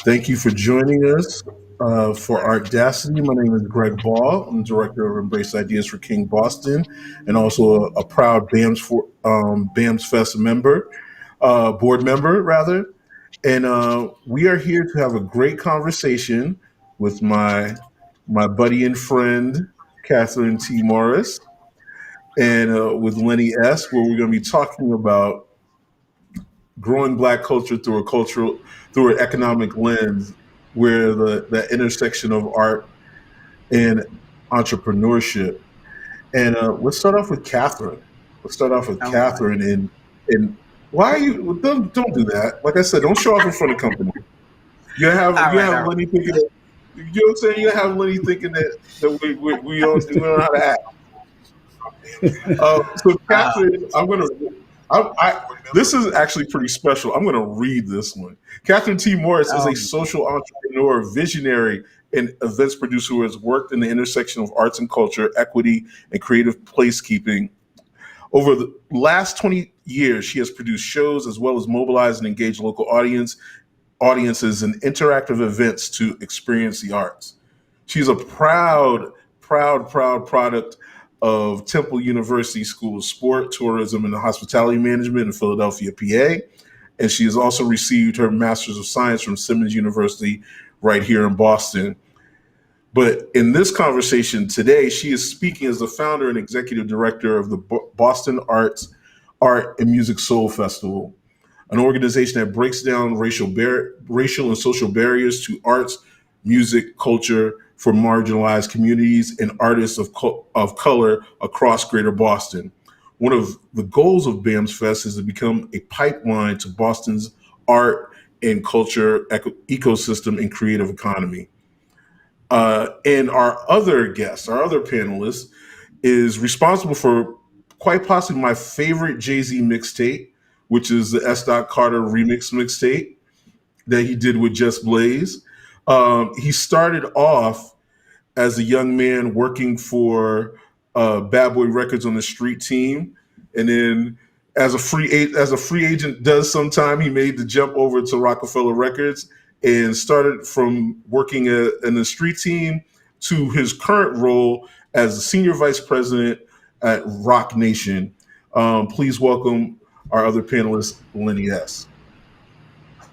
Thank you for joining us for ARTDACITY. My name is Greg Ball. I'm director of Embrace Ideas for King Boston, and also a proud BAMS Fest member, board member rather. And we are here to have a great conversation with my buddy and friend Catherine T. Morris, and with Lenny S., where we're going to be talking about growing Black culture through an economic lens, where the intersection of art and entrepreneurship. And let's start off with Catherine. Let's start off with All right. Catherine. And why are you don't do that? Like I said, don't show off in front of company. All You right. have All right. Lenny thinking that, you know what I'm saying. You have Lenny thinking that we don't know how to act. So Uh, Catherine, I this is actually pretty special. I'm gonna read this one. Catherine T. Morris is a um, social entrepreneur, visionary, and events producer who has worked in the intersection of arts and culture, equity, and creative placekeeping. Over the last 20 years, she has produced shows as well as mobilized and engaged local audiences in interactive events to experience the arts. She's a proud product of Temple University School of Sport, Tourism, and Hospitality Management in Philadelphia, PA. And she has also received her Master's of Science from Simmons University right here in Boston. But in this conversation today, she is speaking as the founder and executive director of the Boston Art and Music Soul Festival, an organization that breaks down racial and social barriers to arts, music, culture for marginalized communities and artists of color across Greater Boston. One of the goals of BAMS Fest is to become a pipeline to Boston's art and culture ecosystem and creative economy. And our other panelist, is responsible for quite possibly my favorite Jay-Z mixtape, which is the S. Carter remix mixtape that he did with Just Blaze. He started off as a young man working for Bad Boy Records on the street team, and then as a free agent does sometime, he made the jump over to Rockefeller Records and started from working in the street team to his current role as the senior vice president at Rock Nation. Please welcome our other panelist, Lenny S.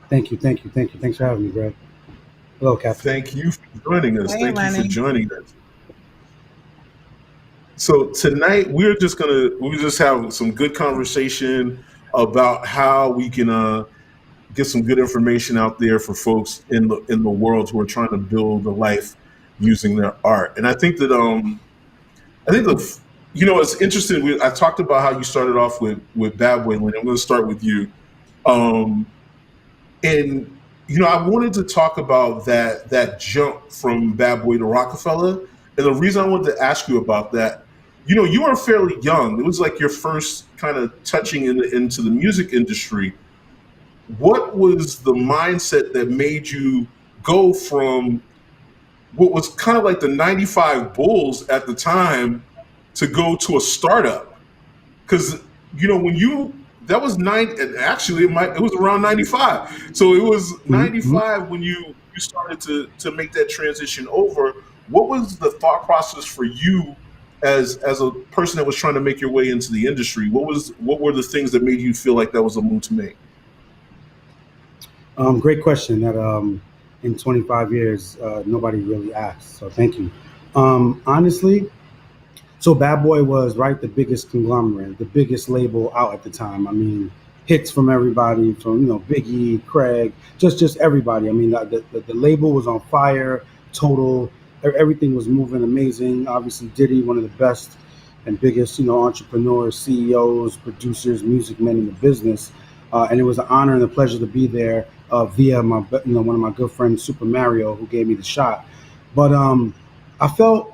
Thank you. Thanks for having me, Greg. Hello, Catherine. Thank you for joining us. hey, Thank you for Lenny. joining us. So tonight we just have some good conversation about how we can get some good information out there for folks in the world who are trying to build a life using their art. And I think it's interesting. I talked about how you started off with Bad Boy Lane. I'm going to start with you. Um, and I wanted to talk about that jump from Bad Boy to Rockefeller. And the reason I wanted to ask you about that, you were fairly young. It was like your first kind of touching into the music industry. What was the mindset that made you go from what was kind of like the 95 Bulls at the time to go to a startup? Because, when that was and actually it was around 95. So it was Mm-hmm. 95 when you started to make that transition over. What was the thought process for you as a person that was trying to make your way into the industry? What were the things that made you feel like that was a move to make? Great question that in 25 years, nobody really asked. So thank you. Honestly, so Bad Boy was the biggest conglomerate, the biggest label out at the time. I mean, hits from everybody, from Biggie, Craig, just everybody. I mean, the label was on fire, total. Everything was moving amazing. Obviously, Diddy, one of the best and biggest, entrepreneurs, CEOs, producers, music men in the business. And it was an honor and a pleasure to be there via one of my good friends, Super Mario, who gave me the shot. But I felt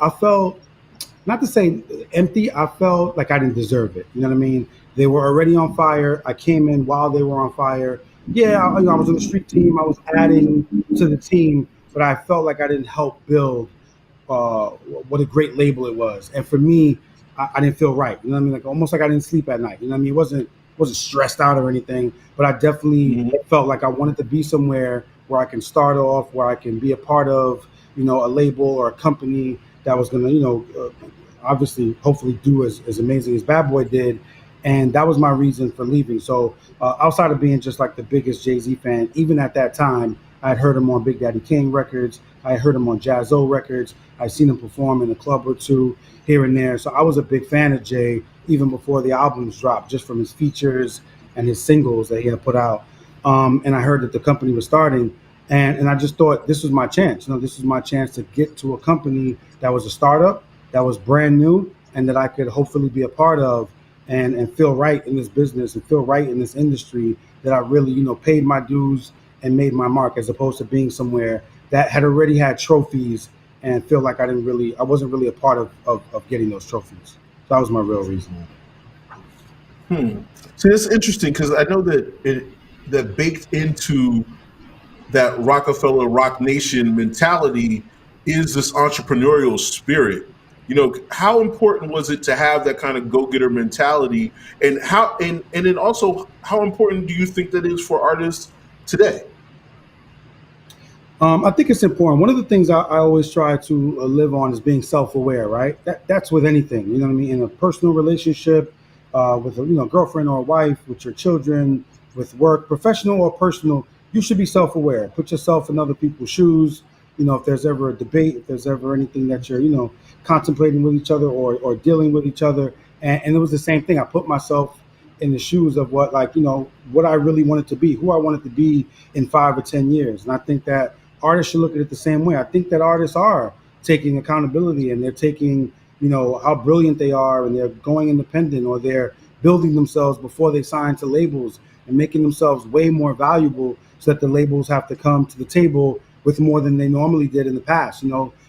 not to say empty. I felt like I didn't deserve it. You know what I mean? They were already on fire. I came in while they were on fire. Yeah, I was on the street team. I was adding to the team, but I felt like I didn't help build what a great label it was. And for me, I didn't feel right. You know what I mean? Like almost like I didn't sleep at night. You know what I mean? It wasn't stressed out or anything, but I definitely Mhm. felt like I wanted to be somewhere where I can start off, where I can be a part of, a label or a company that was going to, obviously, hopefully do as amazing as Bad Boy did. And that was my reason for leaving. So outside of being just like the biggest Jay-Z fan, even at that time, I had heard him on Big Daddy Kane records. I had heard him on Jazz-O records. I'd seen him perform in a club or two here and there. So I was a big fan of Jay even before the albums dropped, just from his features and his singles that he had put out. And I heard that the company was starting, and I just thought this was my chance. This was my chance to get to a company that was a startup, that was brand new, and that I could hopefully be a part of, and feel right in this business and feel right in this industry, that I really, paid my dues and made my mark, as opposed to being somewhere that had already had trophies and feel like I wasn't really a part of getting those trophies. So that was my real reason. See, that's interesting because I know that baked into that Rockefeller Rock Nation mentality is this entrepreneurial spirit. How important was it to have that kind of go-getter mentality, and then also how important do you think that is for artists today? I think it's important. One of the things I always try to live on is being self-aware, right? That's with anything, you know what I mean? In a personal relationship, with a girlfriend or a wife, with your children, with work, professional or personal, you should be self-aware. Put yourself in other people's shoes. If there's ever a debate, if there's ever anything that you're, contemplating with each other, or dealing with each other. And it was the same thing. I put myself in the shoes of what I really wanted to be, who I wanted to be in 5 or 10 years. And I think that artists should look at it the same way. I think that artists are taking accountability, and they're taking, how brilliant they are, and they're going independent, or they're building themselves before they sign to labels, and making themselves way more valuable, so that the labels have to come to the table with more than they normally did in the past,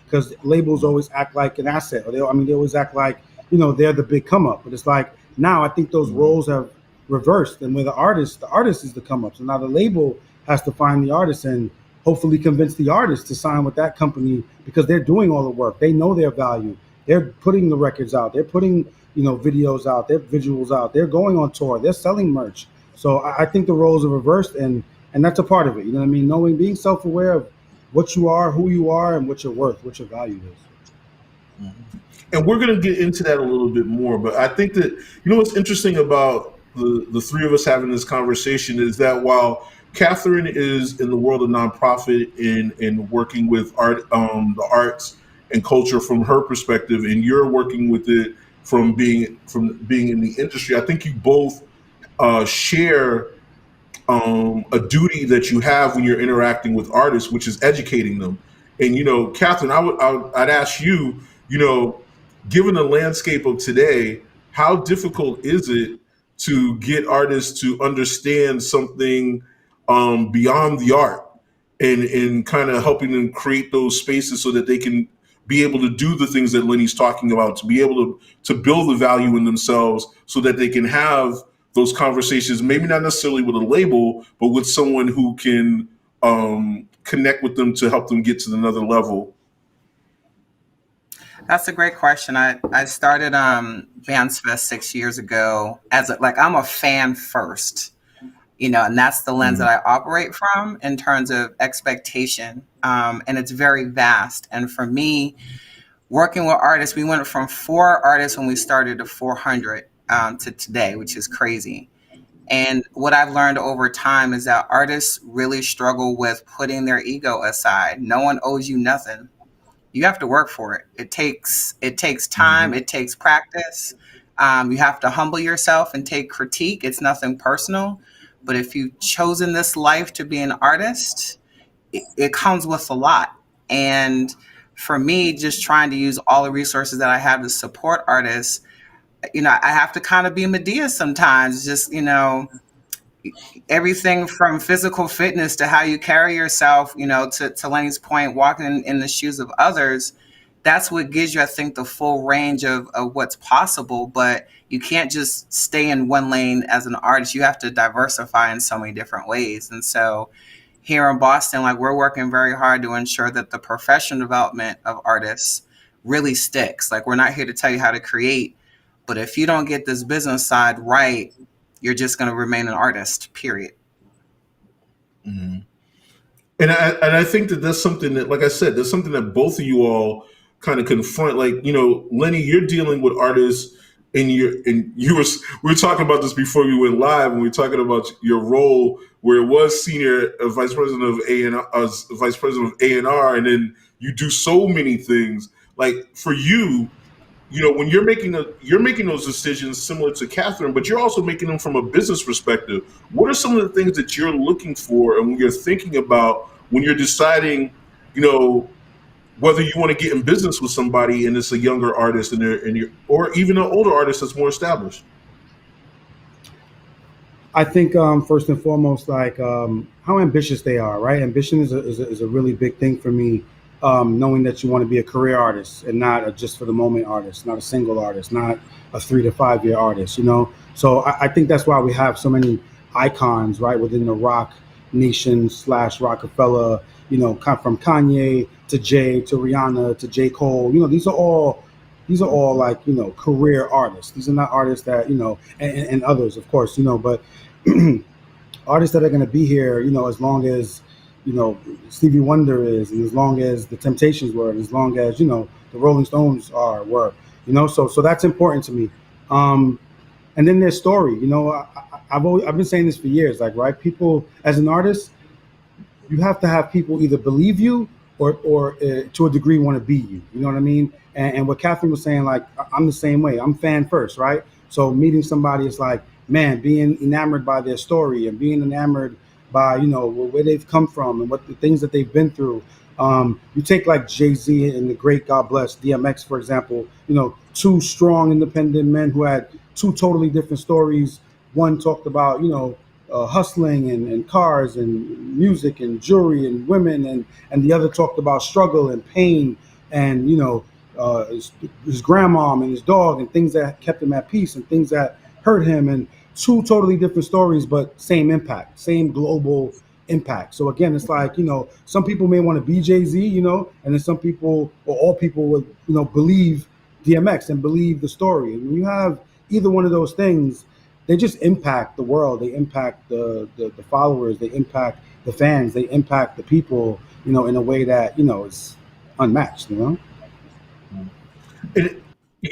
because labels always act like an asset, or they always act like, they're the big come up. But it's like, now I think those roles have reversed, and where the artist is the come up. So now the label has to find the artist and hopefully convince the artist to sign with that company, because they're doing all the work. They know their value. They're putting the records out. They're putting, videos out. They're visuals out. They're going on tour. They're selling merch. So I think the roles are reversed, and that's a part of it. You know what I mean? Knowing, being self-aware of what you are, who you are, and what you're worth, what your value is. And we're going to get into that a little bit more. But I think that, what's interesting about the three of us having this conversation is that while Catherine is in the world of nonprofit and working with the arts and culture from her perspective, and you're working with it from being in the industry, I think you both share a duty that you have when you're interacting with artists, which is educating them. And Catherine, I'd ask you, given the landscape of today, how difficult is it to get artists to understand something beyond the art, and kind of helping them create those spaces so that they can be able to do the things that Lenny's talking about, to be able to build the value in themselves so that they can have those conversations, maybe not necessarily with a label, but with someone who can connect with them to help them get to another level? That's a great question. I started Bands Fest 6 years ago as I'm a fan first, and that's the lens that I operate from in terms of expectation. And it's very vast. And for me, working with artists, we went from 4 artists when we started to 400 to today, which is crazy. And what I've learned over time is that artists really struggle with putting their ego aside. No one owes you nothing. You have to work for it. It takes time. It takes practice. You have to humble yourself and take critique. It's nothing personal. But if you've chosen this life to be an artist, it comes with a lot. And for me, just trying to use all the resources that I have to support artists, I have to kind of be Medea sometimes. Just, everything from physical fitness to how you carry yourself, to Lenny's point, walking in the shoes of others. That's what gives you, I think, the full range of what's possible. But you can't just stay in one lane as an artist. You have to diversify in so many different ways. And so here in Boston, we're working very hard to ensure that the professional development of artists really sticks. We're not here to tell you how to create, but if you don't get this business side right, you're just going to remain an artist, period. Mm-hmm. And I think that that's something that, like I said, that's something that both of you all kind of confront. Like, Lenny, you're dealing with artists, and we were talking about this before we went live, and we were talking about your role where it was senior vice president of vice president of A&R, and then you do so many things. Like for you, when you're making those decisions similar to Catherine, but you're also making them from a business perspective. What are some of the things that you're looking for, and when you're thinking about when you're deciding, whether you want to get in business with somebody and it's a younger artist or even an older artist that's more established? I think first and foremost, like how ambitious they are, right? Ambition is a really big thing for me. Knowing that you want to be a career artist and not a just for the moment artist, not a single artist, not a 3 to 5 year artist, So I think that's why we have so many icons, right, within the rock nation / Rockefeller. From Kanye to Jay to Rihanna to J. Cole. These are all like career artists. These are not artists that and others, of course, but artists that are going to be here, as long as Stevie Wonder is, and as long as the Temptations were, and as long as the Rolling Stones were, so that's important to me. And then their story, I've been saying this for years, like, right, people as an artist, you have to have people either believe you or to a degree want to be you. You know what I mean? And what Catherine was saying, like, I'm the same way. I'm fan first, right? So meeting somebody is like, man, being enamored by their story and being enamored by where they've come from and what the things that they've been through. You take like Jay-Z and the great God bless DMX, for example. Two strong independent men who had two totally different stories. One talked about hustling and cars and music and jewelry and women, and the other talked about struggle and pain and his grandmom and his dog and things that kept him at peace and things that hurt him, and two totally different stories but same impact, same global impact. So again, it's like some people may want to be Jay-Z, and then some people or all people would believe DMX and believe the story. And when you have either one of those things, they just impact the world. They impact the followers. They impact the fans. They impact the people, in a way that is unmatched. And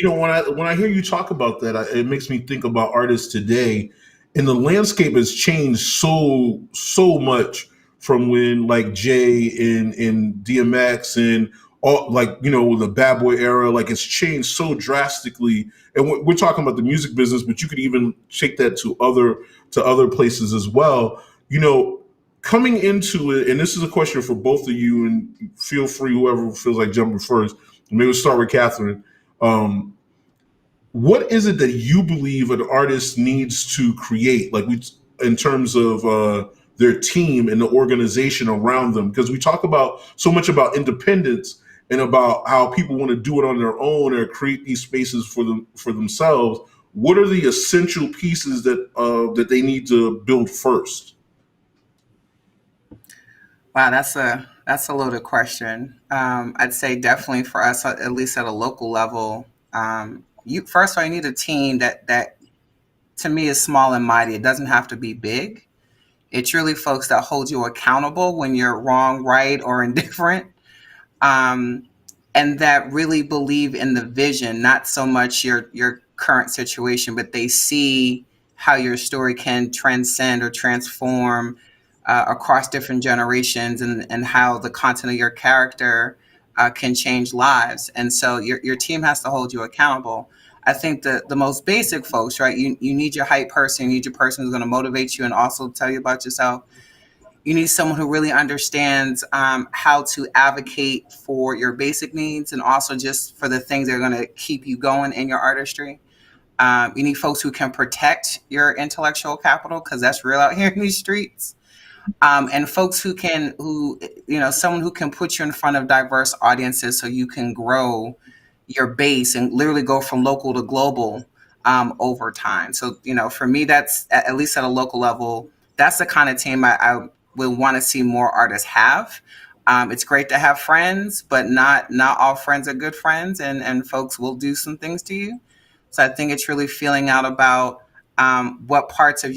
when I hear you talk about that, it makes me think about artists today, and the landscape has changed so much from when like Jay and DMX and all, like, the Bad Boy era. Like, it's changed so drastically. And we're talking about the music business, but you could even take that to other places as well. Coming into it, and this is a question for both of you, and feel free, whoever feels like jumping first. Maybe we'll start with Catherine. Um, what is it that you believe an artist needs to create, like in terms of their team and the organization around them? Because we talk about so much about independence and about how people want to do it on their own or create these spaces for themselves. What are the essential pieces that they need to build first? Wow, that's a loaded question. I'd say definitely for us, at least at a local level, you first of all, you need a team that to me is small and mighty. It doesn't have to be big. It's really folks that hold you accountable when you're wrong, right, or indifferent, um, and that really believe in the vision, not so much your current situation, but they see how your story can transcend or transform across different generations, and how the content of your character can change lives. And so your team has to hold you accountable. I think the most basic folks, right? You need your hype person, you need your person who's going to motivate you and also tell you about yourself. You need someone who really understands how to advocate for your basic needs and also just for the things that are going to keep you going in your artistry. You need folks who can protect your intellectual capital, because that's real out here in these streets. And folks someone who can put you in front of diverse audiences so you can grow your base and literally go from local to global over time. So, for me, that's at least at a local level, that's the kind of team I would want to see more artists have. It's great to have friends, but not all friends are good friends, and folks will do some things to you. So I think it's really feeling out about what parts of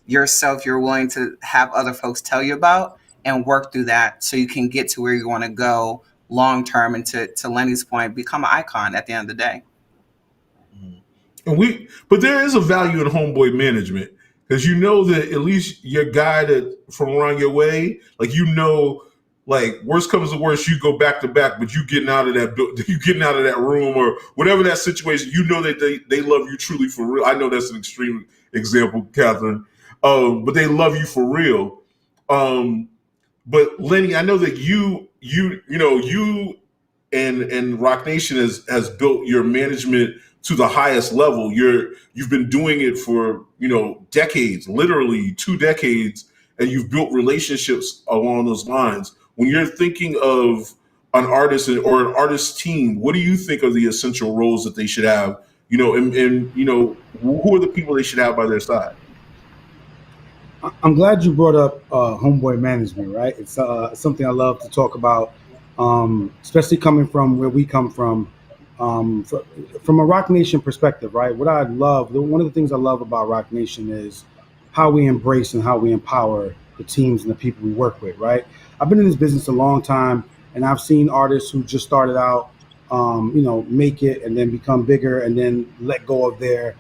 yourself you're willing to have other folks tell you about, and work through that so you can get to where you want to go long term, and to Lenny's point, become an icon at the end of the day. But there is a value in homeboy management, because you know that at least your guy that from around your way, like, like, worst comes to worst, you go back to back, but you getting out of that room or whatever that situation, you know that they love you truly for real. I know that's an extreme example, Catherine, but they love you for real. But Lenny, I know that you and Rock Nation has built your management to the highest level. You've been doing it for decades, literally 2 decades, and you've built relationships along those lines. When you're thinking of an artist or an artist team, what do you think are the essential roles that they should have? And who are the people they should have by their side? I'm glad you brought up homeboy management, right? It's something I love to talk about, especially coming from where we come from a Rock Nation perspective, right? One of the things I love about Rock Nation is how we embrace and how we empower the teams and the people we work with, right? I've been in this business a long time, and I've seen artists who just started out, make it and then become bigger and then let go of their,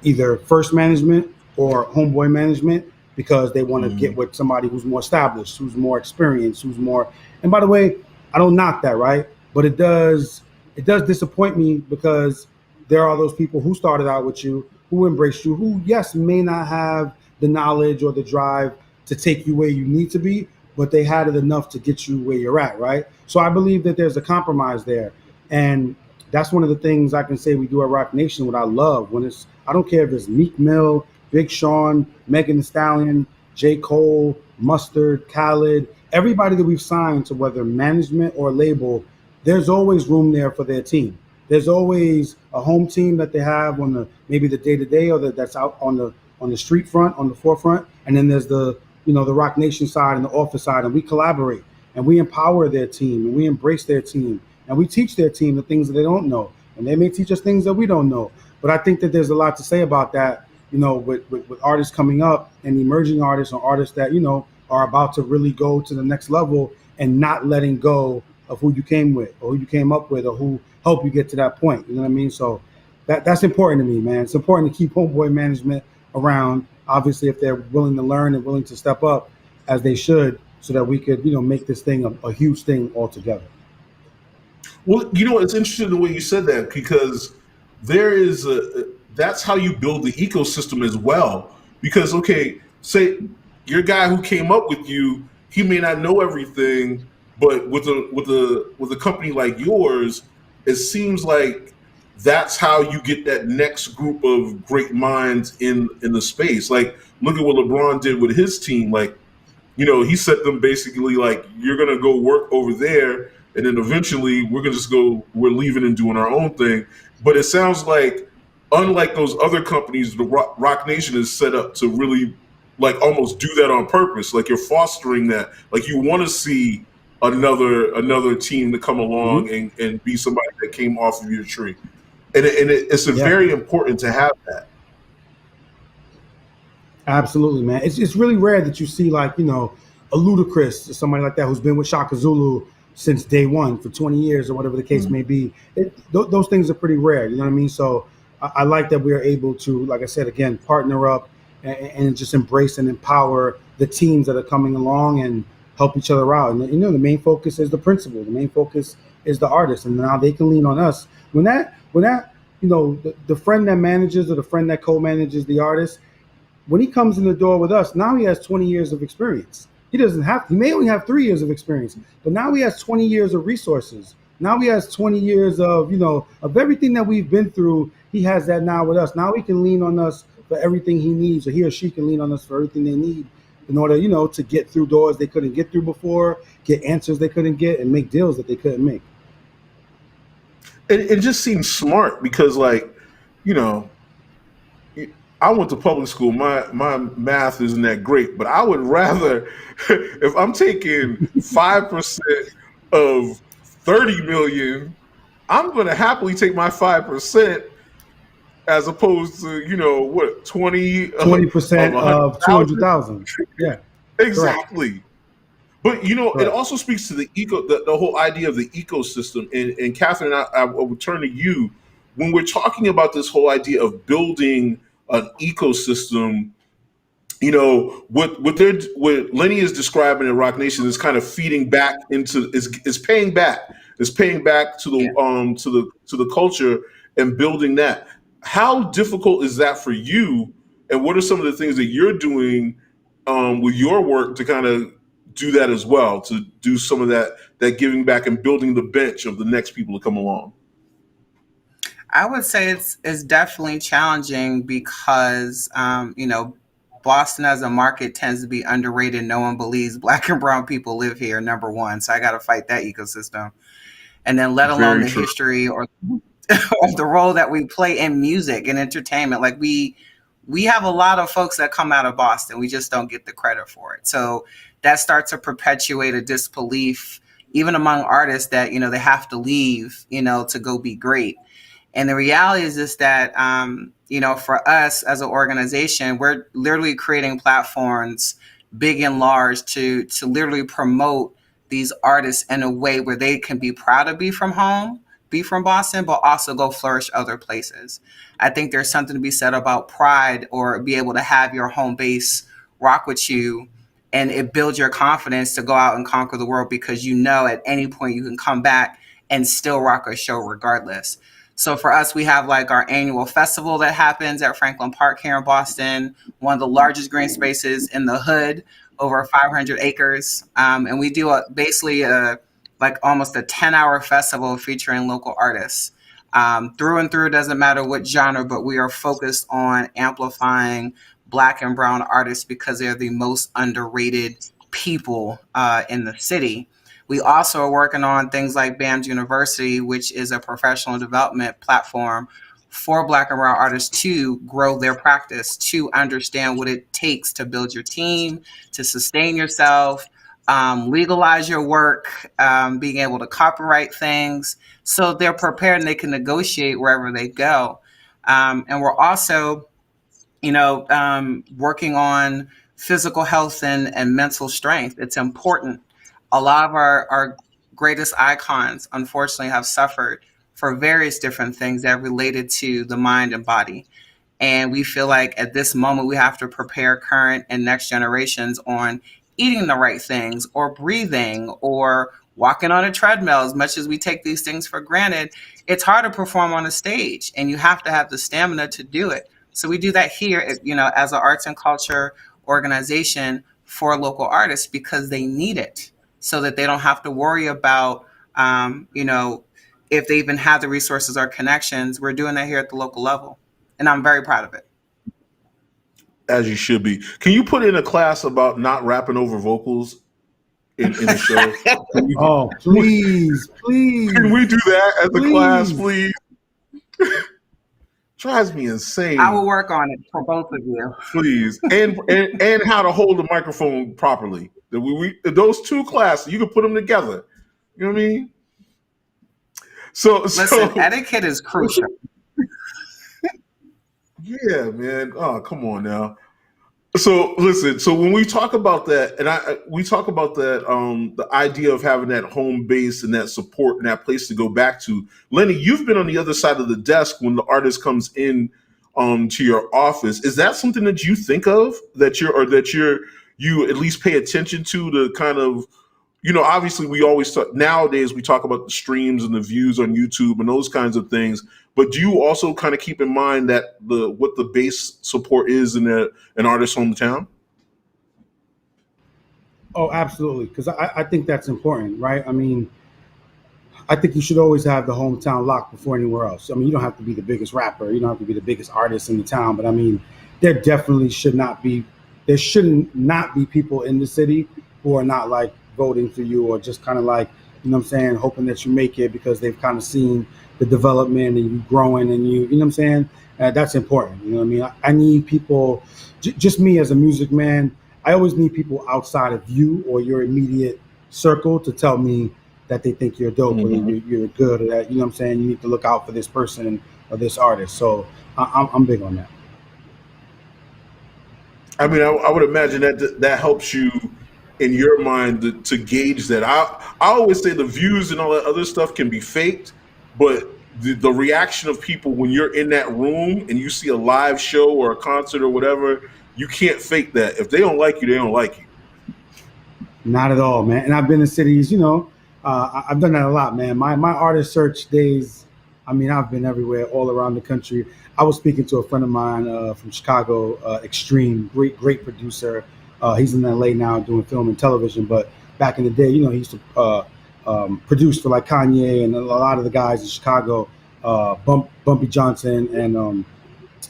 either first management or homeboy management, because they want to get with somebody who's more established, who's more experienced, and by the way, I don't knock that, right? But it does disappoint me, because there are those people who started out with you, who embraced you, who, yes, may not have the knowledge or the drive to take you where you need to be, but they had it enough to get you where you're at, right? So I believe that there's a compromise there. And that's one of the things I can say we do at Rock Nation, what I love. I don't care if it's Meek Mill, Big Sean, Megan Thee Stallion, J. Cole, Mustard, Khaled, everybody that we've signed to whether management or label, there's always room there for their team. There's always a home team that they have on maybe the day-to-day, or that's out on the street front, on the forefront. And then there's the Rock Nation side and the office side, and we collaborate and we empower their team and we embrace their team and we teach their team the things that they don't know, and they may teach us things that we don't know. But I think that there's a lot to say about that, with artists coming up and emerging artists, or artists that, are about to really go to the next level, and not letting go of who you came with or who you came up with or who helped you get to that point. You know what I mean? So that's important to me, man. It's important to keep homeboy management around, obviously, if they're willing to learn and willing to step up as they should, so that we could, make this thing a huge thing altogether. Well, it's interesting the way you said that, because that's how you build the ecosystem as well. Because, okay, say your guy who came up with you, he may not know everything, but with a company like yours, it seems like that's how you get that next group of great minds in the space. Like, look at what LeBron did with his team. Like, he set them basically like, you're going to go work over there, and then eventually we're leaving and doing our own thing. But it sounds like, unlike those other companies, the Rock Nation is set up to really, like, almost do that on purpose. Like, you're fostering that. Like, you want to see another team to come along and be somebody that came off of your tree. And it's very important to have that. Absolutely, man. It's really rare that you see, like, a Ludacris or somebody like that who's been with Shaka Zulu since day one for 20 years or whatever the case may be. Those things are pretty rare, you know what I mean? So I like that we are able to, like I said, again, partner up and just embrace and empower the teams that are coming along and help each other out. And, the main focus is the principal. The main focus is the artist. And now they can lean on us. When that the friend that manages or the friend that co-manages the artist, when he comes in the door with us, now he has 20 years of experience. He may only have 3 years of experience, but now he has 20 years of resources. Now he has 20 years of, of everything that we've been through. He has that now with us. Now he can lean on us for everything he needs, or he or she can lean on us for everything they need in order, to get through doors they couldn't get through before, get answers they couldn't get, and make deals that they couldn't make. It just seems smart, because, like, I went to public school. My math isn't that great, but I would rather, if I'm taking 5% of 30 million, I'm going to happily take my 5%, as opposed to 20% of 200,000. Yeah, exactly. Correct. But it Right. also speaks to the whole idea of the ecosystem. And Catherine, I will turn to you when we're talking about this whole idea of building an ecosystem. What Lenny is describing in Rock Nation is kind of feeding back into is paying back. Is paying back to Yeah. the culture and building that. How difficult is that for you? And what are some of the things that you're doing with your work to kind of do that as well, to do some of that giving back and building the bench of the next people to come along? I would say it's definitely challenging because Boston as a market tends to be underrated. No one believes Black and brown people live here. Number one, so I got to fight that ecosystem, and then let alone Very the true. history or the role that we play in music and entertainment. Like we have a lot of folks that come out of Boston. We just don't get the credit for it. So that starts to perpetuate a disbelief, even among artists, that they have to leave, to go be great. And the reality is just that, for us as an organization, we're literally creating platforms, big and large, to literally promote these artists in a way where they can be proud to be from home, be from Boston, but also go flourish other places. I think there's something to be said about pride, or be able to have your home base rock with you, and it builds your confidence to go out and conquer the world, because at any point you can come back and still rock a show regardless. So for us, we have like our annual festival that happens at Franklin Park here in Boston, one of the largest green spaces in the hood, over 500 acres. And we do basically like almost a 10-hour festival featuring local artists. Through and through, doesn't matter what genre, but we are focused on amplifying Black and brown artists because they're the most underrated people in the city. We also are working on things like BAMS University, which is a professional development platform for Black and brown artists to grow their practice, to understand what it takes to build your team, to sustain yourself, legalize your work, being able to copyright things. So they're prepared and they can negotiate wherever they go. And we're also, working on physical health and mental strength. It's important. A lot of our greatest icons, unfortunately, have suffered for various different things that related to the mind and body. And we feel like at this moment, we have to prepare current and next generations on eating the right things, or breathing, or walking on a treadmill. As much as we take these things for granted, it's hard to perform on a stage, and you have to have the stamina to do it. So we do that here, as an arts and culture organization for local artists, because they need it, so that they don't have to worry about, if they even have the resources or connections. We're doing that here at the local level, and I'm very proud of it. As you should be. Can you put in a class about not rapping over vocals in the show? Oh, please, please. Can we do that as a class, Please. please? Drives me insane. I will work on it for both of you. Please, and how to hold the microphone properly. Those two classes, you can put them together. You know what I mean? Listen, etiquette is crucial. Yeah, man. Oh, come on now. So listen. So when we talk about that, and we talk about that, the idea of having that home base and that support and that place to go back to. Lenny, you've been on the other side of the desk when the artist comes in, to your office. Is that something that you think of, that you at least pay attention to kind of, obviously we always talk, nowadays we talk about the streams and the views on YouTube and those kinds of things. But do you also kind of keep in mind that what the base support is in an artist's hometown? Oh, absolutely. Because I think that's important, right? I mean, I think you should always have the hometown locked before anywhere else. I mean, you don't have to be the biggest rapper, you don't have to be the biggest artist in the town, but I mean, there shouldn't not be people in the city who are not like voting for you, or just kind of like, what I'm saying, hoping that you make it because they've kind of seen the development and you growing, and you know what I'm saying? That's important. You know what I mean? I need people, just me as a music man, I always need people outside of you or your immediate circle to tell me that they think you're dope, or you're good, or that, you know what I'm saying, you need to look out for this person or this artist. So I'm big on that. I mean, I would imagine that helps you in your mind to gauge that? I always say the views and all that other stuff can be faked, but the reaction of people when you're in that room and you see a live show or a concert or whatever, you can't fake that. If they don't like you, they don't like you. Not at all, man. And I've been in cities, I've done that a lot, man. My artist search days, I mean, I've been everywhere, all around the country. I was speaking to a friend of mine from Chicago, Extreme, great producer. He's in LA now doing film and television, but back in the day, he used to produce for like Kanye and a lot of the guys in Chicago, Bumpy Johnson and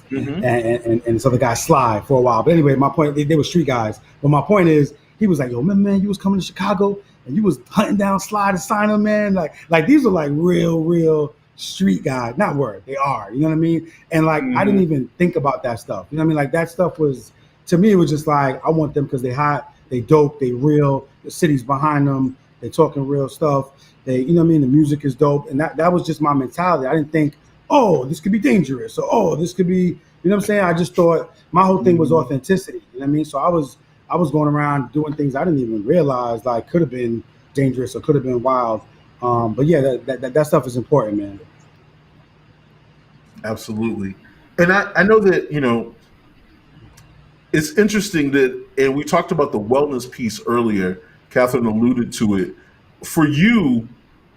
this other guy Sly for a while. But anyway, my point, they were street guys. But my point is, he was like, yo, man, you was coming to Chicago and you was hunting down Sly to sign him, man. Like these are like real street guys. Not word, they are. You know what I mean? And like, I didn't even think about that stuff. You know what I mean? Like that stuff was, to me, it was just like, I want them because they hot, they dope, they real, the city's behind them, they talking real stuff. They, you know what I mean? The music is dope. And that was just my mentality. I didn't think, oh, this could be dangerous. Or, oh, this could be, you know what I'm saying? I just thought my whole thing was authenticity. You know what I mean? So I was going around doing things I didn't even realize like could have been dangerous or could have been wild. But yeah, that stuff is important, man. Absolutely. And I know that, it's interesting that, and we talked about the wellness piece earlier, Catherine alluded to it. For you,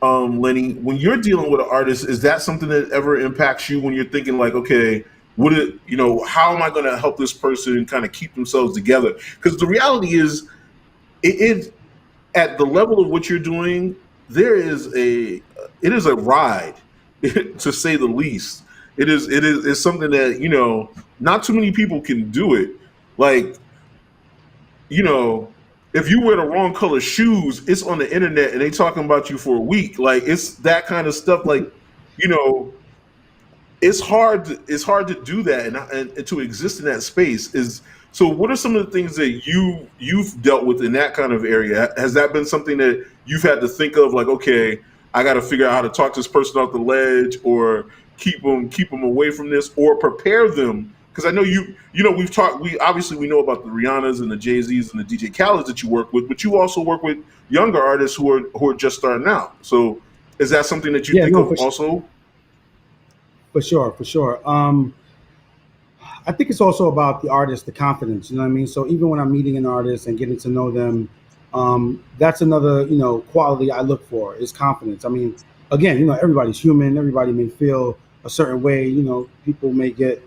Lenny, when you're dealing with an artist, is that something that ever impacts you when you're thinking like, okay, how am I going to help this person kind of keep themselves together? Because the reality is, it at the level of what you're doing, it is a ride, to say the least. It's something that, not too many people can do it. Like, if you wear the wrong color shoes, it's on the internet and they talking about you for a week. Like, it's that kind of stuff. Like, it's hard to do that and to exist in that space. So what are some of the things that you've dealt with in that kind of area? Has that been something that you've had to think of, like, okay, I got to figure out how to talk this person off the ledge, or keep them away from this, or prepare them? Because I know we obviously know about the Rihannas and the Jay-Z's and the DJ Khaled's that you work with, but you also work with younger artists who are just starting out. So is that something that you think of also? For sure. I think it's also about the artist, the confidence, you know what I mean? So even when I'm meeting an artist and getting to know them, that's another, quality I look for is confidence. I mean, again, everybody's human. Everybody may feel a certain way, people may get,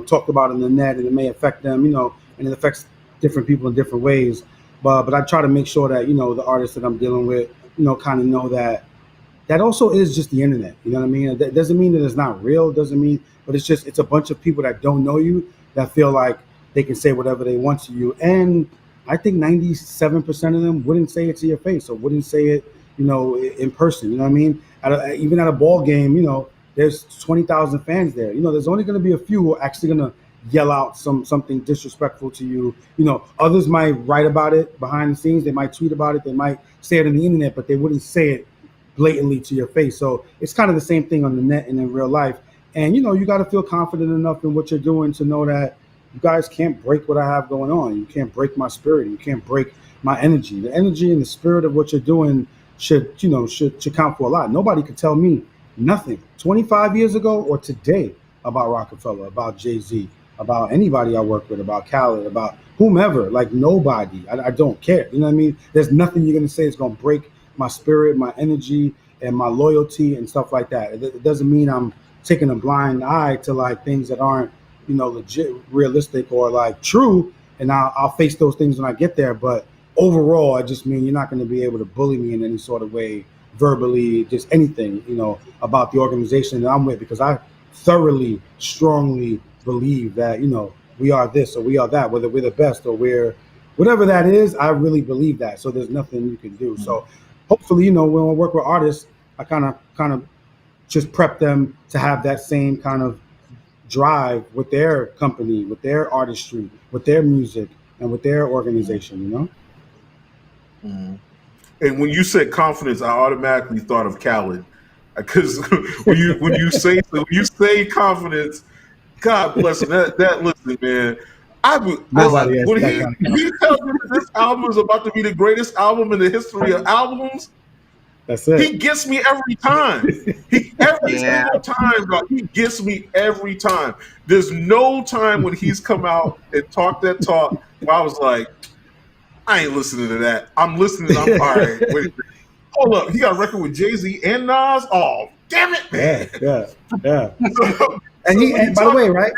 talked about in the net, and it may affect them, and it affects different people in different ways. But I try to make sure that, the artist that I'm dealing with, kind of know that also is just the internet. You know what I mean? That doesn't mean that it's not real. Doesn't mean, but it's a bunch of people that don't know you that feel like they can say whatever they want to you. And I think 97% of them wouldn't say it to your face, or wouldn't say it, in person. You know what I mean? Even at a ball game, there's 20,000 fans there. There's only going to be a few who are actually going to yell out something disrespectful to you. Others might write about it behind the scenes. They might tweet about it. They might say it on the internet, but they wouldn't say it blatantly to your face. So it's kind of the same thing on the net and in real life. And, you got to feel confident enough in what you're doing to know that you guys can't break what I have going on. You can't break my spirit. You can't break my energy. The energy and the spirit of what you're doing should count for a lot. Nobody could tell me nothing 25 years ago or today about Rockefeller, about Jay-Z, about anybody I work with, about Khaled, about whomever. Like, nobody. I don't care. You know what I mean? There's nothing you're going to say is going to break my spirit, my energy, and my loyalty and stuff like that. It doesn't mean I'm taking a blind eye to like things that aren't, legit, realistic, or like true. And I'll face those things when I get there. But overall, I just mean you're not going to be able to bully me in any sort of way, verbally, just anything, about the organization that I'm with, because I thoroughly, strongly believe that, we are this or we are that, whether we're the best or we're whatever that is. I really believe that. So there's nothing you can do. So hopefully, when I work with artists, I kind of just prep them to have that same kind of drive with their company, with their artistry, with their music, and with their organization, Mm-hmm. And when you said confidence, I automatically thought of Khaled, because when you say confidence, God bless him. That listen, man. I would I love Nobody has when that it. kind of he confidence. tells me that this album is about to be the greatest album in the history of albums. That's it. He gets me every time. He every Yeah. single time, bro. He gets me every time. There's no time when he's come out and talked that talk where I was like, I ain't listening to that. I'm listening. I'm all right. Wait, hold up. He got a record with Jay-Z and Nas. Oh, damn it, Yeah, man. yeah, yeah. So, And so when you by the talk, way, right?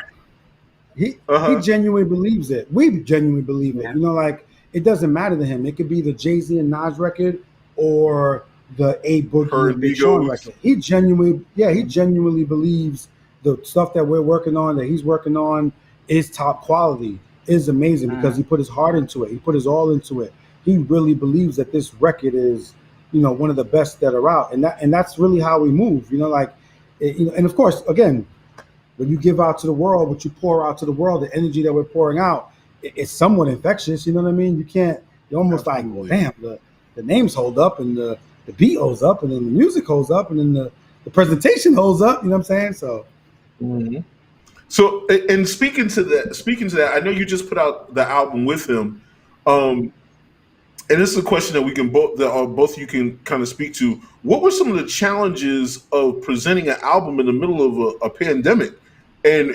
He uh-huh, genuinely believes it. We genuinely believe it. Yeah. You know, like it doesn't matter to him. It could be the Jay-Z and Nas record or the A Boogie her and Big Sean amigos. record. He genuinely believes the stuff that we're working on, that he's working on, is top quality, is amazing because he put his heart into it. He put his all into it. He really believes that this record is, one of the best that are out, and that's really how we move. And of course, again, when you give out to the world, what you pour out to the world, the energy that we're pouring out, it's somewhat infectious. You know what I mean? You can't. You're almost like, well, Absolutely. damn, the names hold up, and the beat holds up, and then the music holds up, and then the presentation holds up. You know what I'm saying? So Mhm. So, and speaking to that, I know you just put out the album with him, um, and this is a question that we can both you can kind of speak to. What were some of the challenges of presenting an album in the middle of a pandemic? And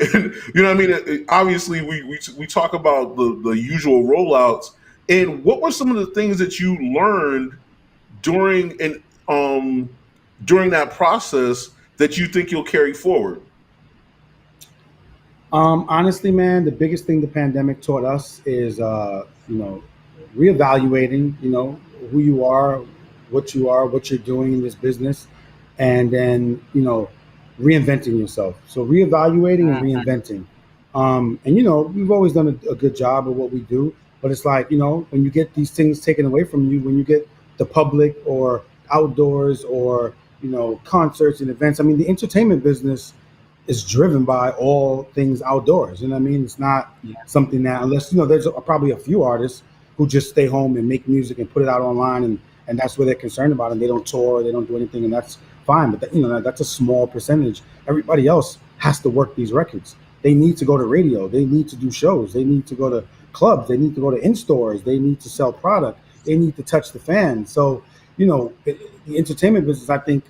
you know, what I mean, obviously, we talk about the usual rollouts, and what were some of the things that you learned during and during that process that you think you'll carry forward? honestly, man, the biggest thing the pandemic taught us is, reevaluating, who you are, what you're doing in this business, and then, reinventing yourself. So reevaluating and Mhm. reinventing. And, we've always done a good job of what we do, but it's like, when you get these things taken away from you, when you get the public or outdoors or, concerts and events, I mean, the entertainment business is driven by all things outdoors. You know what I mean? It's not Yeah. something that, unless, there's probably a few artists who just stay home and make music and put it out online, and that's what they're concerned about, and they don't tour, they don't do anything, and that's fine. But that's a small percentage. Everybody else has to work these records. They need to go to radio. They need to do shows. They need to go to clubs. They need to go to in stores. They need to sell product. They need to touch the fans. So, the entertainment business, I think,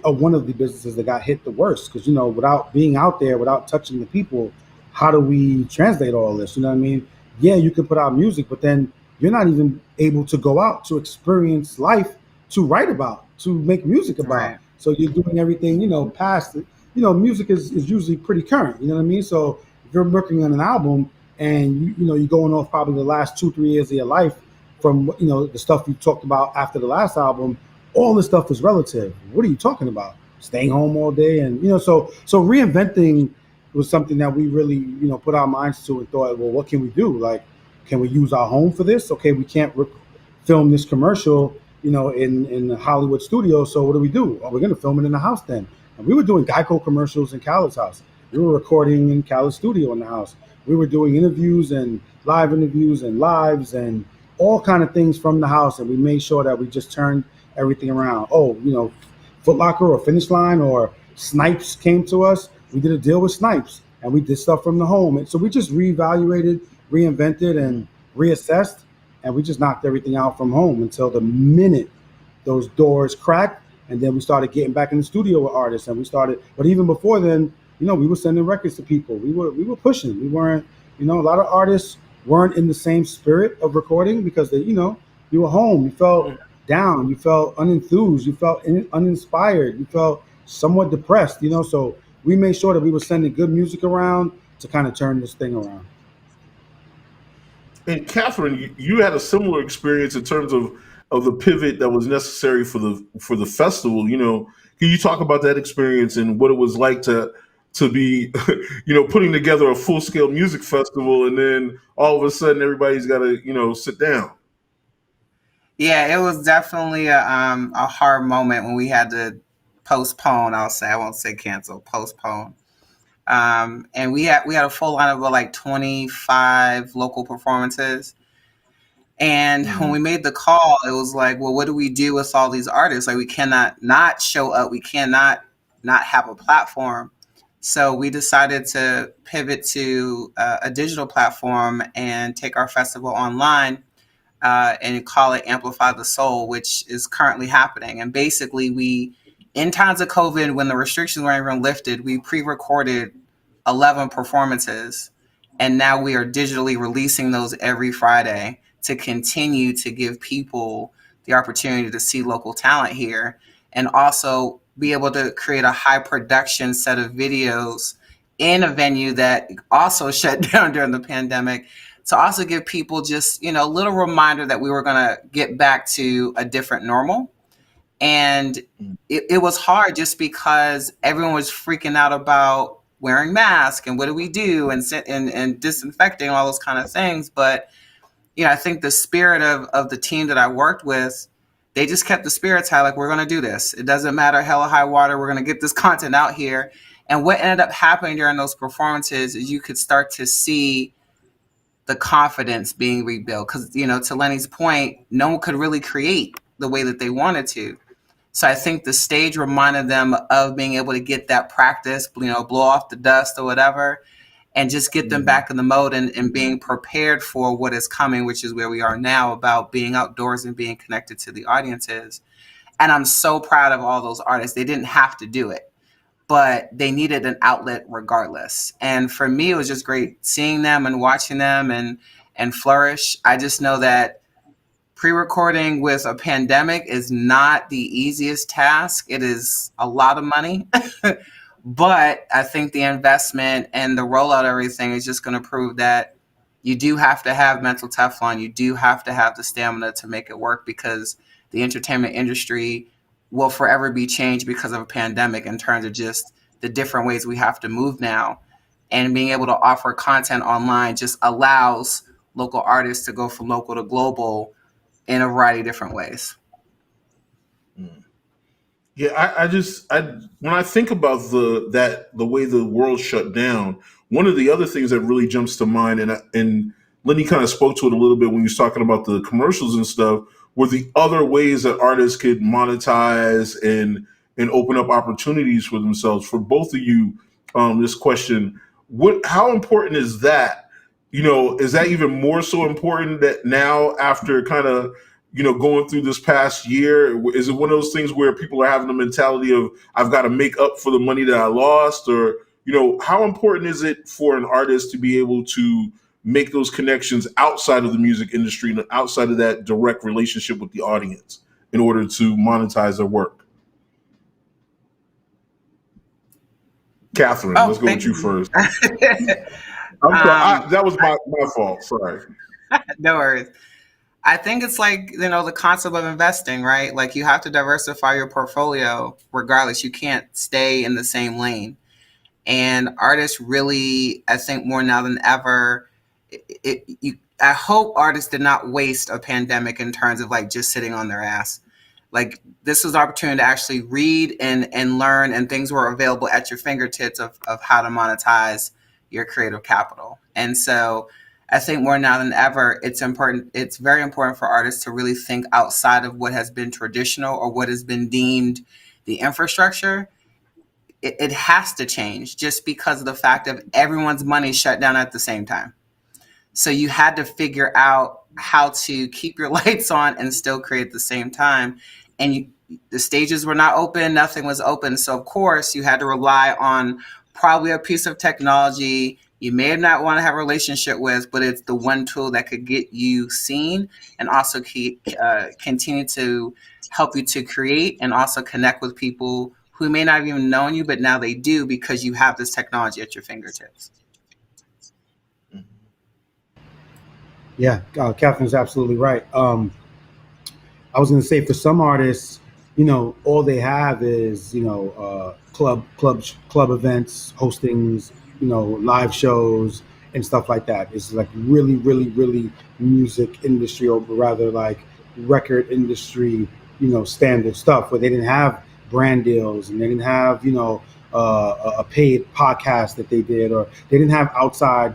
one of the businesses that got hit the worst because without being out there, without touching the people, how do we translate all this? You know what I mean? Yeah, you can put out music, but then you're not even able to go out to experience life, to write about, to make music about. Right. So you're doing everything, past it. Music is usually pretty current. You know what I mean? So if you're working on an album and you're going off probably the last 2-3 years of your life from the stuff you talked about after the last album, all this stuff is relative. What are you talking about? Staying home all day, and so reinventing was something that we really put our minds to and thought, well, what can we do? Like, can we use our home for this? Okay, we can't film this commercial, in the Hollywood studio. So what do we do? Oh, we're going to film it in the house then. And we were doing Geico commercials in Khaled's house. We were recording in Khaled's studio in the house. We were doing interviews and lives and all kind of things from the house, and we made sure that we just turned everything around. Oh, Foot Locker or Finish Line or Snipes came to us. We did a deal with Snipes, and we did stuff from the home. And so we just reevaluated, reinvented, and reassessed, and we just knocked everything out from home until the minute those doors cracked, and then we started getting back in the studio with artists, and we started. But even before then, we were sending records to people. We were pushing. We weren't. A lot of artists weren't in the same spirit of recording because you were home. You felt down. You felt unenthused. You felt uninspired. You felt somewhat depressed. So we made sure that we were sending good music around to kind of turn this thing around. And Catherine, you had a similar experience in terms of the pivot that was necessary for the festival. Can you talk about that experience and what it was like to be, putting together a full scale music festival, and then all of a sudden everybody's got to, sit down. Yeah, it was definitely a hard moment when we had to postpone. I won't say cancel, postpone. And we had a full lineup of like 25 local performances. And when we made the call, it was like, well, what do we do with all these artists? Like, we cannot not show up. We cannot not have a platform. So we decided to pivot to a digital platform and take our festival online, and call it Amplify the Soul, which is currently happening. And basically, in times of COVID, when the restrictions weren't even lifted, we pre-recorded 11 performances, and now we are digitally releasing those every Friday to continue to give people the opportunity to see local talent here, and also be able to create a high production set of videos in a venue that also shut down during the pandemic, to also give people just, a little reminder that we were going to get back to a different normal. And it was hard just because everyone was freaking out about wearing masks and what do we do, and disinfecting, all those kind of things. But I think the spirit of the team that I worked with, they just kept the spirits high. Like, we're going to do this. It doesn't matter hell or high water. We're going to get this content out here. And what ended up happening during those performances is you could start to see the confidence being rebuilt. Because, to Lenny's point, no one could really create the way that they wanted to. So I think the stage reminded them of being able to get that practice, blow off the dust or whatever, and just get them back in the mode and being prepared for what is coming, which is where we are now, about being outdoors and being connected to the audiences. And I'm so proud of all those artists. They didn't have to do it, but they needed an outlet regardless. And for me, it was just great seeing them and watching them and flourish. I just know that pre-recording with a pandemic is not the easiest task. It is a lot of money. But I think the investment and the rollout of everything is just going to prove that you do have to have mental Teflon. You do have to have the stamina to make it work, because the entertainment industry will forever be changed because of a pandemic, in terms of just the different ways we have to move now. And being able to offer content online just allows local artists to go from local to global in a variety of different ways. Yeah, when I think about the way the world shut down, one of the other things that really jumps to mind, and Lenny kind of spoke to it a little bit when he was talking about the commercials and stuff, were the other ways that artists could monetize and open up opportunities for themselves. For both of you, this question: how important is that? Is that even more so important that now, after kind of going through this past year? Is it one of those things where people are having the mentality of, I've got to make up for the money that I lost? Or, how important is it for an artist to be able to make those connections outside of the music industry and outside of that direct relationship with the audience in order to monetize their work? Catherine, let's go with you first. That was my fault. Sorry. No worries. I think it's like, the concept of investing, right? Like, you have to diversify your portfolio regardless. You can't stay in the same lane. And artists really, I think more now than ever, I hope artists did not waste a pandemic in terms of like just sitting on their ass. Like, this was an opportunity to actually read and learn, and things were available at your fingertips of how to monetize your creative capital. And so I think more now than ever, it's very important for artists to really think outside of what has been traditional or what has been deemed the infrastructure. It has to change, just because of the fact of everyone's money shut down at the same time. So you had to figure out how to keep your lights on and still create at the same time. And the stages were not open, nothing was open. So of course you had to rely on probably a piece of technology you may not want to have a relationship with, but it's the one tool that could get you seen and also continue to help you to create and also connect with people who may not have even known you, but now they do because you have this technology at your fingertips. Yeah, Catherine's absolutely right. I was going to say, for some artists, all they have is, club events, hostings, live shows and stuff like that. It's like really, really, really music industry, or rather like record industry, standard stuff, where they didn't have brand deals and they didn't have, a paid podcast that they did, or they didn't have outside,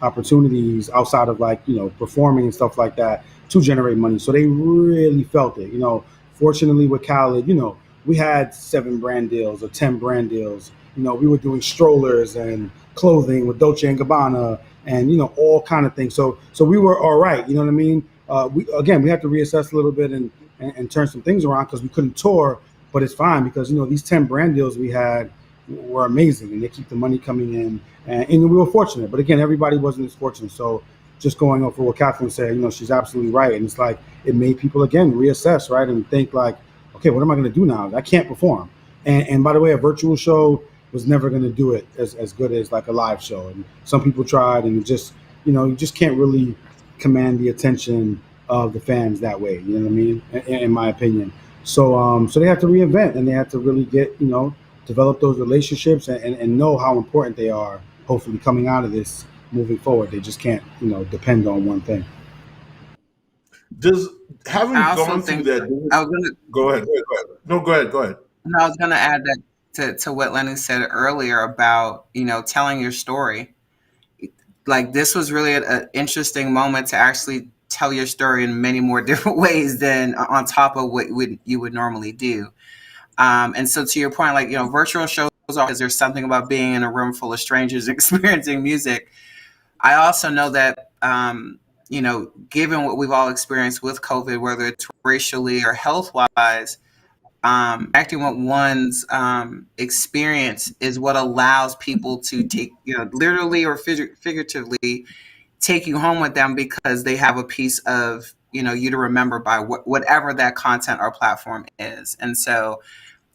opportunities outside of like, performing and stuff like that to generate money. So they really felt it. Fortunately with Khaled, we had 7 brand deals or 10 brand deals. We were doing strollers and clothing with Dolce and Gabbana, and all kind of things. So we were all right. You know what I mean? We had to reassess a little bit and turn some things around because we couldn't tour, but it's fine because these 10 brand deals we had were amazing, and they keep the money coming in, and we were fortunate. But again, everybody wasn't as fortunate. So just going over what Catherine said, she's absolutely right, and it's like it made people again reassess, right, and think like, okay, what am I going to do now? I can't perform. And by the way, a virtual show was never going to do it as good as like a live show. And some people tried, and you just can't really command the attention of the fans that way. You know what I mean? In my opinion. So they have to reinvent, and they have to really get, develop those relationships and know how important they are, hopefully coming out of this moving forward. They just can't, depend on one thing. Does having I also gone through think that? I was gonna Go ahead. No, go ahead. no, I was gonna add that to what Lenny said earlier about telling your story. Like this was really an interesting moment to actually tell your story in many more different ways than on top of what you would normally do. And so to your point, like virtual shows are because there's something about being in a room full of strangers experiencing music. I also know that given what we've all experienced with COVID, whether it's racially or health wise, acting with one's experience is what allows people to take, literally or figuratively take you home with them because they have a piece of, you to remember by whatever that content or platform is. And so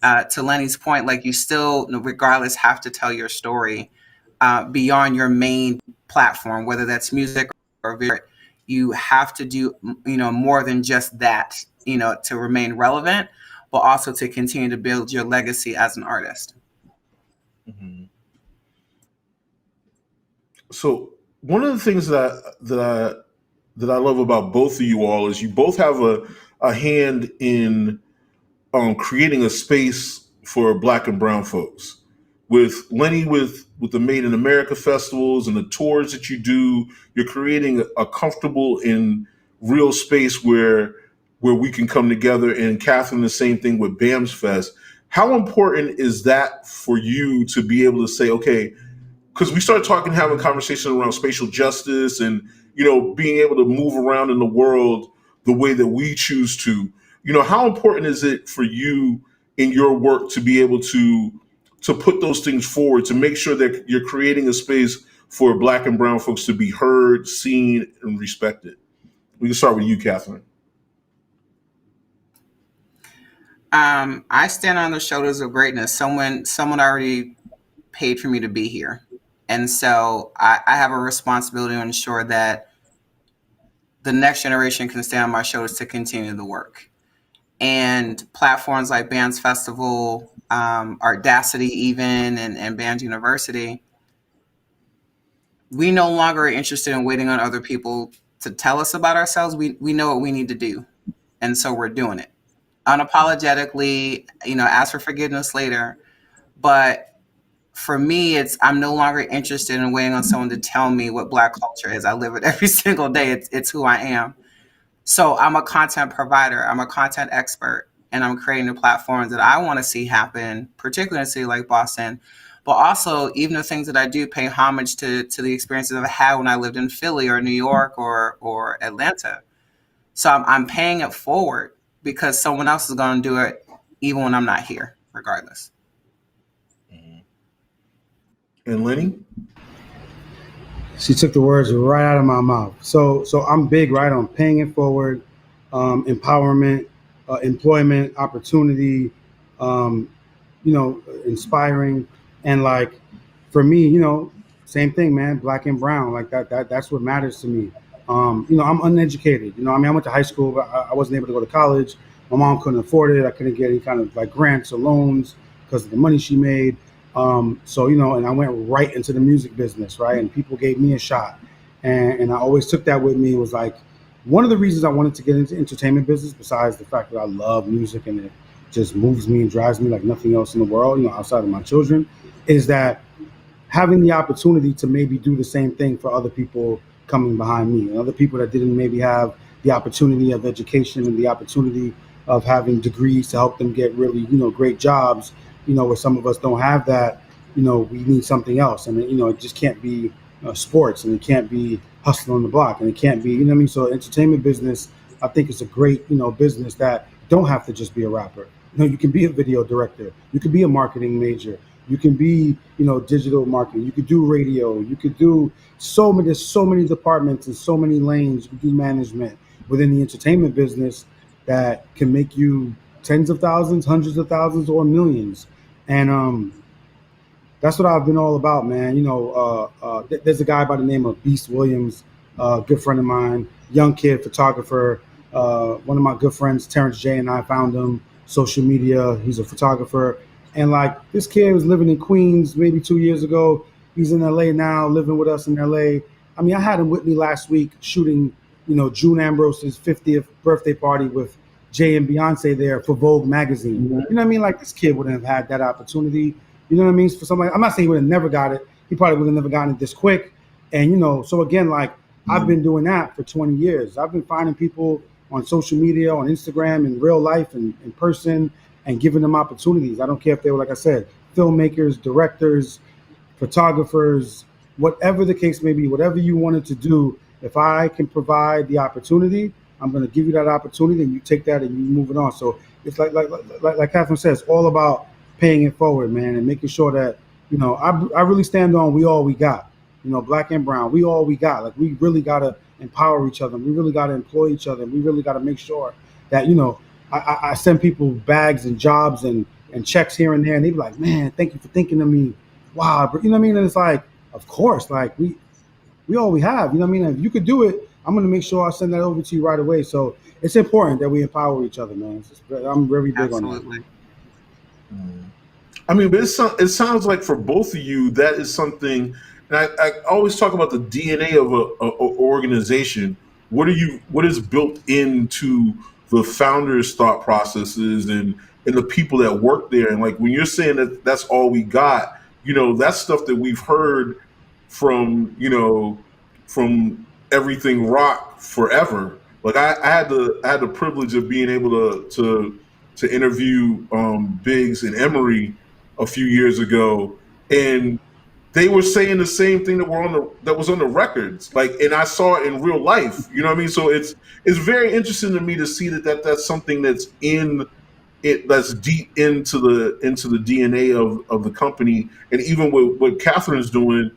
to Lenny's point, like you still, regardless, have to tell your story beyond your main platform, whether that's music or video. You have to do, more than just that, to remain relevant, but also to continue to build your legacy as an artist. Mm-hmm. So one of the things that I love about both of you all is you both have a hand in creating a space for Black and Brown folks. With Lenny, with the Made in America festivals and the tours that you do, you're creating a comfortable and real space where we can come together. And Catherine, the same thing with BAMS Fest. How important is that for you to be able to say, okay, because we started having conversations around spatial justice and, being able to move around in the world the way that we choose to, how important is it for you in your work to be able to put those things forward, to make sure that you're creating a space for Black and Brown folks to be heard, seen, and respected? We can start with you, Catherine. I stand on the shoulders of greatness. Someone already paid for me to be here. And so I have a responsibility to ensure that the next generation can stand on my shoulders to continue the work. And platforms like Bands Festival, ARTDACITY even, and Band University, we no longer are interested in waiting on other people to tell us about ourselves. We know what we need to do. And so we're doing it. Unapologetically, ask for forgiveness later. But for me, I'm no longer interested in waiting on someone to tell me what Black culture is. I live it every single day. It's who I am. So I'm a content provider. I'm a content expert, and I'm creating the platforms that I want to see happen, particularly in a city like Boston. But also, even the things that I do pay homage to the experiences I've had when I lived in Philly or New York or Atlanta. So I'm paying it forward because someone else is going to do it even when I'm not here, regardless. And Lenny? She took the words right out of my mouth. So I'm big, right, on paying it forward, empowerment, employment, opportunity, inspiring. And like, for me, same thing, man, Black and Brown, like that's what matters to me. I'm uneducated. I went to high school, but I wasn't able to go to college. My mom couldn't afford it. I couldn't get any kind of like grants or loans because of the money she made. And I went right into the music business, right? And people gave me a shot. And I always took that with me. It was like one of the reasons I wanted to get into entertainment business, besides the fact that I love music and it just moves me and drives me like nothing else in the world, outside of my children, is that having the opportunity to maybe do the same thing for other people coming behind me and other people that didn't maybe have the opportunity of education and the opportunity of having degrees to help them get really, great jobs, where some of us don't have that. We need something else. And, it just can't be sports, and it can't be hustling on the block, and it can't be, So entertainment business, I think it's a great, business that don't have to just be a rapper. You can be a video director. You could be a marketing major. You can be, digital marketing. You could do radio. You could do there's so many departments and so many lanes. You can do management within the entertainment business that can make you tens of thousands, hundreds of thousands, or millions. And that's what I've been all about, man. There's a guy by the name of Beast Williams, good friend of mine, young kid, photographer. One of my good friends, Terrence J, and I found him, social media. He's a photographer. And this kid was living in Queens maybe 2 years ago. He's in LA now, living with us in LA. I mean, I had him with me last week shooting, June Ambrose's 50th birthday party with Jay and Beyonce there for Vogue magazine. Mm-hmm. You know what I mean? This kid wouldn't have had that opportunity. You know what I mean? For somebody, I'm not saying he would have never got it. He probably would have never gotten it this quick. And, so again, I've been doing that for 20 years. I've been finding people on social media, on Instagram, in real life, and in person, and giving them opportunities. I don't care if they were, like I said, filmmakers, directors, photographers, whatever the case may be, whatever you wanted to do. If I can provide the opportunity, I'm going to give you that opportunity, and you take that and you move it on. So it's like Catherine says, all about paying it forward, man, and making sure that, I really stand on we all we got, black and brown, we all we got. We really got to empower each other. We really got to employ each other. We really got to make sure that, I send people bags and jobs and checks here and there, and they be like, man, thank you for thinking of me. Wow. You know what I mean? And it's of course, we all we have, If you could do it, I'm going to make sure I send that over to you right away. So it's important that we empower each other, man. I'm very big on that. I mean, but it sounds like for both of you, that is something, and I always talk about the DNA of a organization. What is built into the founders' thought processes and the people that work there? And when you're saying that that's all we got, that's stuff that we've heard from everything rock forever. I had the privilege of being able to interview Biggs and Emery a few years ago, and they were saying the same thing that was on the records. And I saw it in real life. You know what I mean? So it's very interesting to me to see that's something that's in it, that's deep into the DNA of the company. And even what Catherine's doing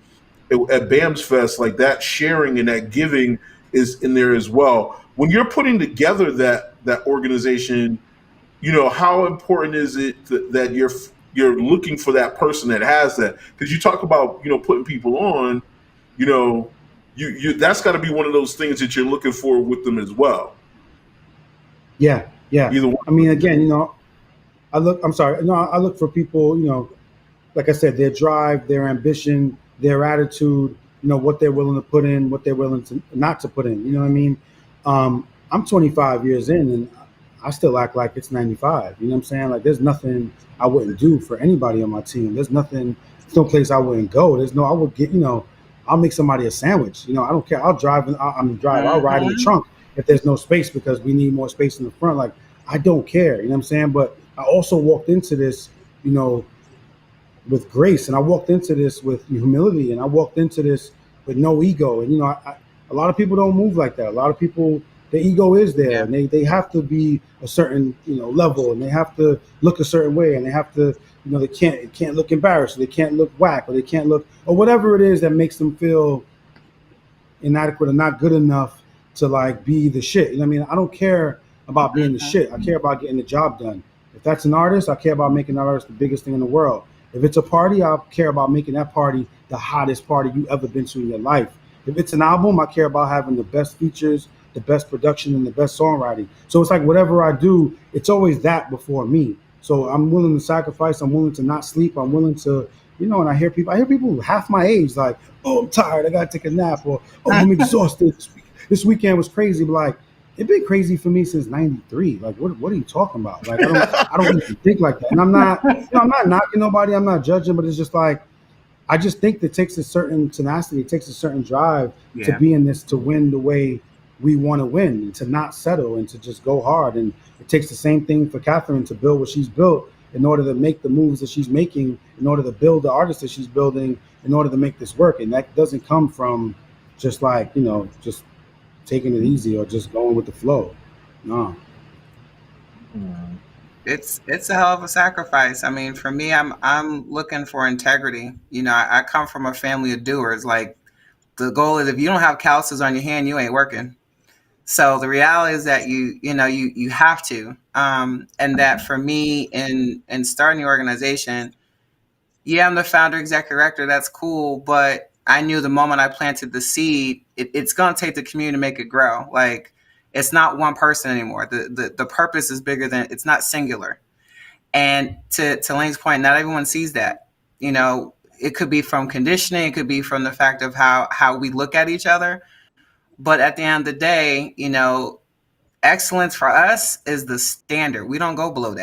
at BAMS Fest, that sharing and that giving is in there as well. When you're putting together that organization, how important is it that you're looking for that person that has that? Because you talk about putting people on, you that's got to be one of those things that you're looking for with them as well. Yeah. Either one. I mean, again, I look for people, like I said, their drive, their ambition, their attitude, what they're willing to put in, what they're willing to not to put in. You know what I mean? I'm 25 years in, and I still act like it's 95. You know what I'm saying? There's nothing I wouldn't do for anybody on my team. There's no place I wouldn't go. I would get, I'll make somebody a sandwich. I don't care. I'll drive. I'll ride in the trunk if there's no space because we need more space in the front. I don't care. You know what I'm saying? But I also walked into this, with grace, and I walked into this with humility, and I walked into this with no ego. And a lot of people don't move like that. A lot of people, the ego is there, and they have to be a certain level, and they have to look a certain way, and they have to they can't look embarrassed, or they can't look whack, or they can't look, or whatever it is that makes them feel inadequate or not good enough to be the shit. You know what I mean? I don't care about being the shit. I care about getting the job done. If that's an artist, I care about making that artist the biggest thing in the world. If it's a party, I care about making that party the hottest party you ever been to in your life. If it's an album, I care about having the best features, the best production, and the best songwriting. So it's whatever I do, it's always that before me. So I'm willing to sacrifice. I'm willing to not sleep. I'm willing to, and I hear people half my age oh, I'm tired. I got to take a nap. Or, oh, I'm exhausted. This weekend was crazy. But it's been crazy for me since '93. What are you talking about? I don't even think like that. And I'm not, I'm not knocking nobody. I'm not judging, but it's just I just think that it takes a certain tenacity. It takes a certain drive to be in this, to win the way we want to win and to not settle and to just go hard. And it takes the same thing for Catherine to build what she's built in order to make the moves that she's making, in order to build the artists that she's building, in order to make this work. And that doesn't come from just like, just taking it easy or just going with the flow. No. It's a hell of a sacrifice. I mean, for me, I'm looking for integrity. I come from a family of doers. Like, the goal is, if you don't have calluses on your hand, you ain't working. So the reality is that you have to, and that for me in starting the organization, yeah, I'm the founder, executive director. That's cool, but I knew the moment I planted the seed, it's gonna take the community to make it grow. Like, it's not one person anymore. The purpose is bigger than, it's not singular. And to Lane's point, not everyone sees that. It could be from conditioning, it could be from the fact of how we look at each other. But at the end of the day, excellence for us is the standard. We don't go below that.